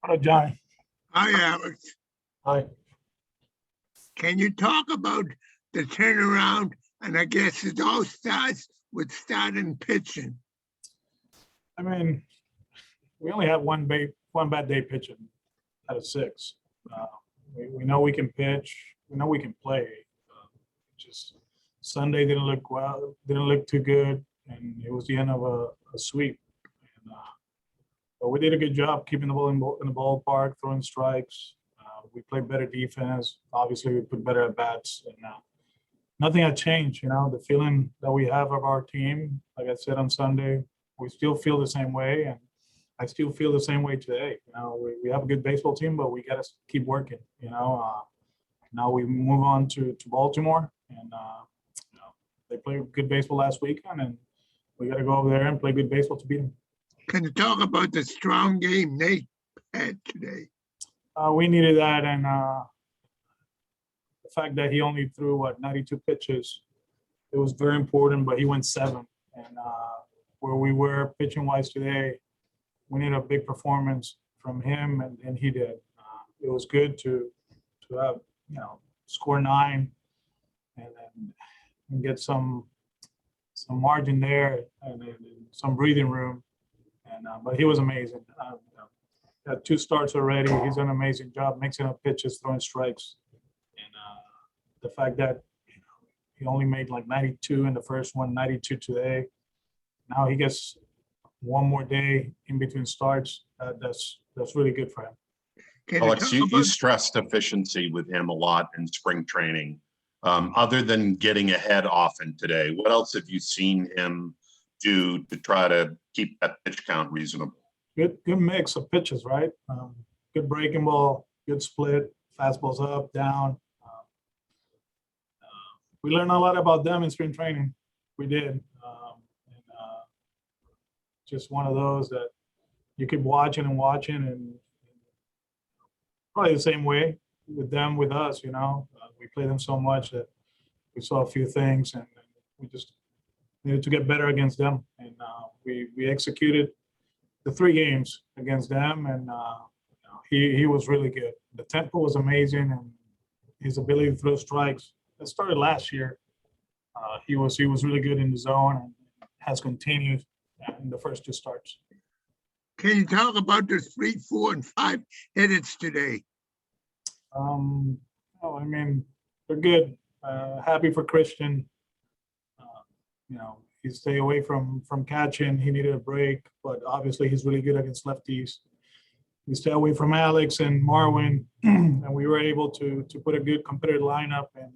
Hello, Johnny. Hi, Alex. Hi. Can you talk about the turnaround? And I guess it all starts with starting pitching. I mean, we only had one bad day pitching out of 6. We know we can pitch. We know we can play. Just Sunday didn't look well. Didn't look too good, and it was the end of a sweep. And, but we did a good job keeping the ball in the ballpark, throwing strikes. We played better defense. Obviously, we put better at bats, and nothing had changed. The feeling that we have of our team, like I said on Sunday, we still feel the same way, and I still feel the same way today. We have a good baseball team, but we got to keep working. Now we move on to Baltimore, and they played good baseball last weekend, and we got to go over there and play good baseball to beat them. Can you talk about the strong game Nate had today? We needed that, and the fact that he only threw 92 pitches, it was very important. But he went 7, and where we were pitching wise today, we need a big performance from him, and he did. It was good to have score 9 and get some margin there and some breathing room. And but he was amazing. Got 2 starts already. He's done an amazing job mixing up pitches, throwing strikes, and the fact that he only made 92 in the first one, 92 today. Now he gets one more day in between starts. That's really good for him. Alex, you stressed efficiency with him a lot in spring training. Other than getting ahead often today, what else have you seen him do to try to keep that pitch count reasonable? Good mix of pitches, right? Good breaking ball, good split, fastballs up, down. We learned a lot about them in spring training. We did. Just one of those that you keep watching, and probably the same way with them, with us, we play them so much that we saw a few things, and we just needed to get better against them. And we executed the 3 games against them, and he was really good. The tempo was amazing, and his ability to throw strikes, that started last year. He was really good in the zone and has continued in the first 2 starts. Can you talk about the 3, 4, and 5 hitters today? I mean, they're good. Happy for Christian. He stayed away from catching. He needed a break, but obviously he's really good against lefties. We stayed away from Alex and Marwin, and we were able to put a good competitive lineup, and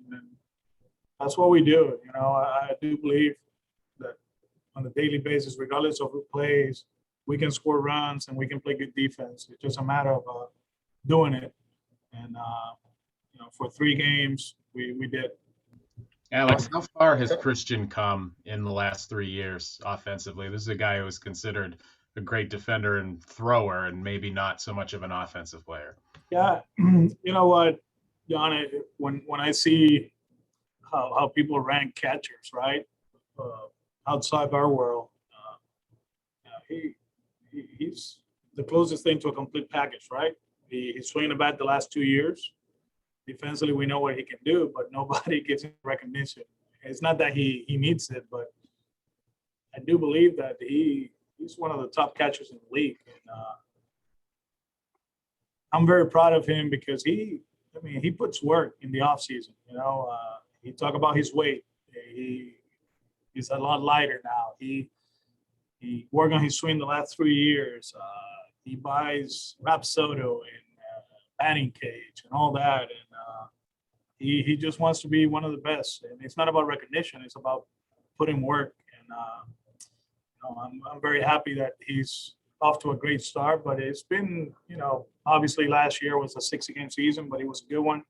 that's what we do. I do believe that on a daily basis, regardless of who plays, we can score runs and we can play good defense. It's just a matter of doing it. And for 3 games, we did. Alex, how far has Christian come in the last 3 years offensively? This is a guy who was considered a great defender and thrower, and maybe not so much of an offensive player. Yeah, you know what, John? When I see how people rank catchers, right, outside our world, he's the closest thing to a complete package, right? He's swinging the bat the last 2 years. Defensively, we know what he can do, but nobody gives him recognition. It's not that he needs it, but I do believe that he's one of the top catchers in the league. And I'm very proud of him because he puts work in the offseason. He talk about his weight. He's a lot lighter now. He worked on his swing the last 3 years. He buys Rapsodo and batting cage and all that, and he just wants to be one of the best. And it's not about recognition; it's about putting work. And I'm very happy that he's off to a great start. But it's been, obviously last year was a 60-game season, but it was a good one.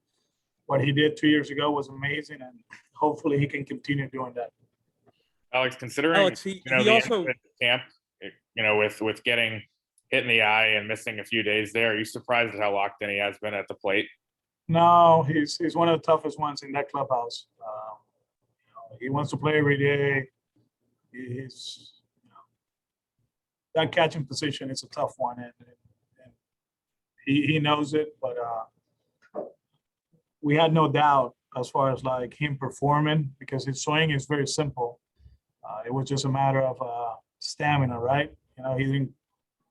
What he did 2 years ago was amazing, and hopefully he can continue doing that. Alex, considering he the also end of the camp, with getting hit in the eye and missing a few days there, are you surprised at how locked in he has been at the plate? No, he's one of the toughest ones in that clubhouse. He wants to play every day. That catching position is a tough one, and he knows it, but we had no doubt as far as like him performing because his swing is very simple. It was just a matter of stamina, right? You know, he didn't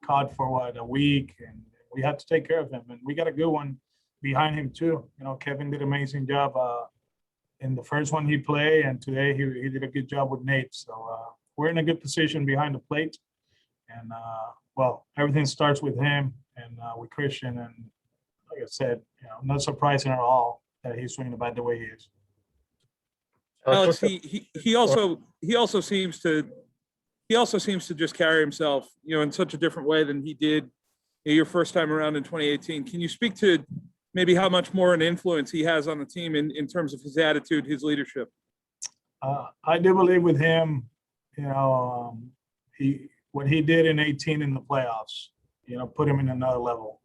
caught for a week, and we had to take care of him. And we got a good one behind him too. You know, Kevin did an amazing job in the first one he played, and today he did a good job with Nate. So we're in a good position behind the plate, and well, everything starts with him and with Christian. And like I said, you know, not surprising at all that he's swinging about the way he is. Alex, he also seems to just carry himself, you know, in such a different way than he did your first time around in 2018. Can you speak to maybe how much more an influence he has on the team in terms of his attitude, his leadership? I do believe with him, you know, what he did in 18 in the playoffs, you know, put him in another level.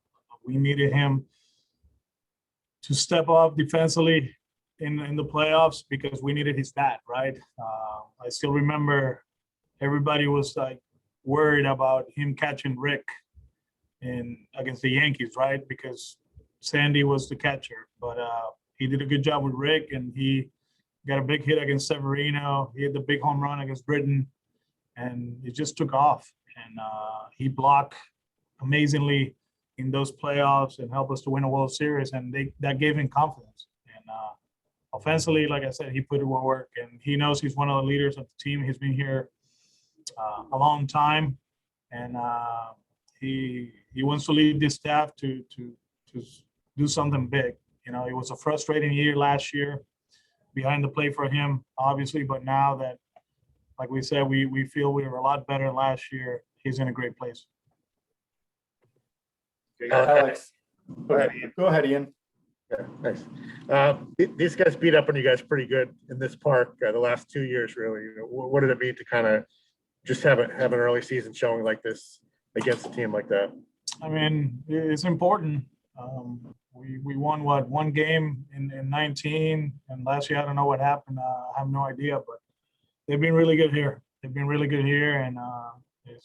We needed him to step up defensively in the playoffs because we needed his bat, right? I still remember everybody was like worried about him catching Rick against the Yankees, right? Because Sandy was the catcher, but he did a good job with Rick, and he got a big hit against Severino. He had the big home run against Britton, and it just took off. And he blocked amazingly in those playoffs and helped us to win a World Series, and that gave him confidence. And offensively, like I said, he put it to work, and he knows he's one of the leaders of the team. He's been here a long time, and he wants to lead this staff to do something big. You know, it was a frustrating year last year behind the plate for him, obviously, but now that, like we said, we feel we were a lot better last year, he's in a great place. Alex, go ahead, Ian. Yeah, thanks. These guys beat up on you guys pretty good in this park the last 2 years, really. You know, what did it mean to kind of just have an early season showing like this against a team like that? I mean, it's important. We won one game in 19, and last year I don't know what happened. I have no idea, but they've been really good here. They've been really good here, and it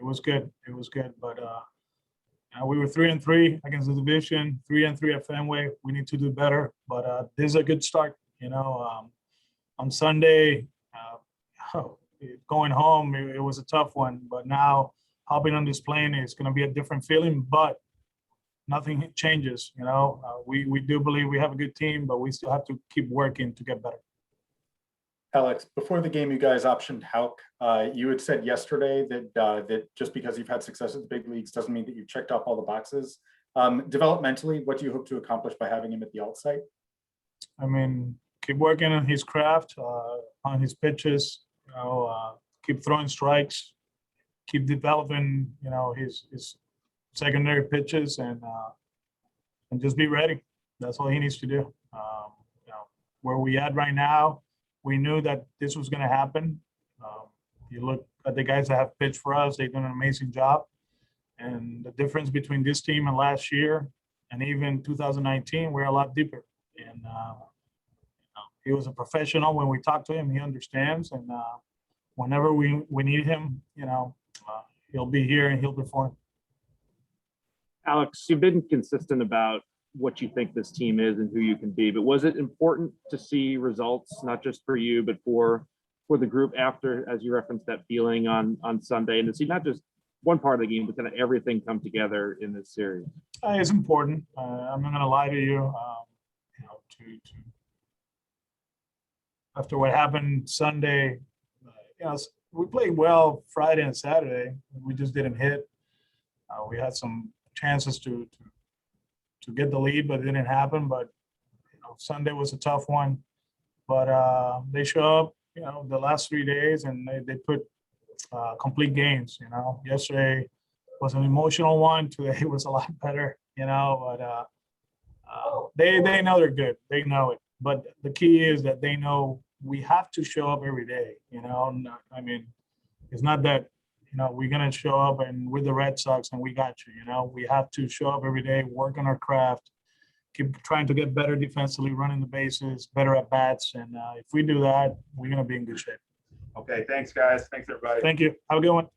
was good. It was good, but we were 3-3 against the division, 3-3 at Fenway. We need to do better, but this is a good start. You know, on Sunday, going home, it was a tough one, but now hopping on this plane is going to be a different feeling, but nothing changes. You know, we do believe we have a good team, but we still have to keep working to get better. Alex, before the game, you guys optioned Houck. You had said yesterday that just because you've had success at the big leagues doesn't mean that you've checked off all the boxes. Developmentally, what do you hope to accomplish by having him at the alt site? I mean, keep working on his craft, on his pitches. You know, keep throwing strikes, keep developing. You know, his secondary pitches, and just be ready. That's all he needs to do. You know, where we at right now, we knew that this was going to happen. You look at the guys that have pitched for us; they've done an amazing job. And the difference between this team and last year, and even 2019, we're a lot deeper. And you know, he was a professional. When we talk to him, he understands. And whenever we need him, you know, he'll be here and he'll perform. Alex, you've been consistent about what you think this team is and who you can be, but was it important to see results, not just for you, but for the group after, as you referenced, that feeling on Sunday, and to see not just one part of the game, but kind of everything come together in this series? It's important. I'm not going to lie to you. You know, after what happened Sunday, you know, we played well Friday and Saturday. We just didn't hit. We had some chances to get the lead, but it didn't happen. But you know, Sunday was a tough one. But they show up, you know, the last 3 days, and they put complete games. You know, yesterday was an emotional one. Today was a lot better. You know, but they know they're good. They know it. But the key is that they know we have to show up every day. You know, I mean, it's not that, you know, we're going to show up and with the Red Sox and we got you. You know, we have to show up every day, work on our craft, keep trying to get better defensively, running the bases, better at bats. And if we do that, we're going to be in good shape. Okay, thanks, guys. Thanks, everybody. Thank you. Have a good one.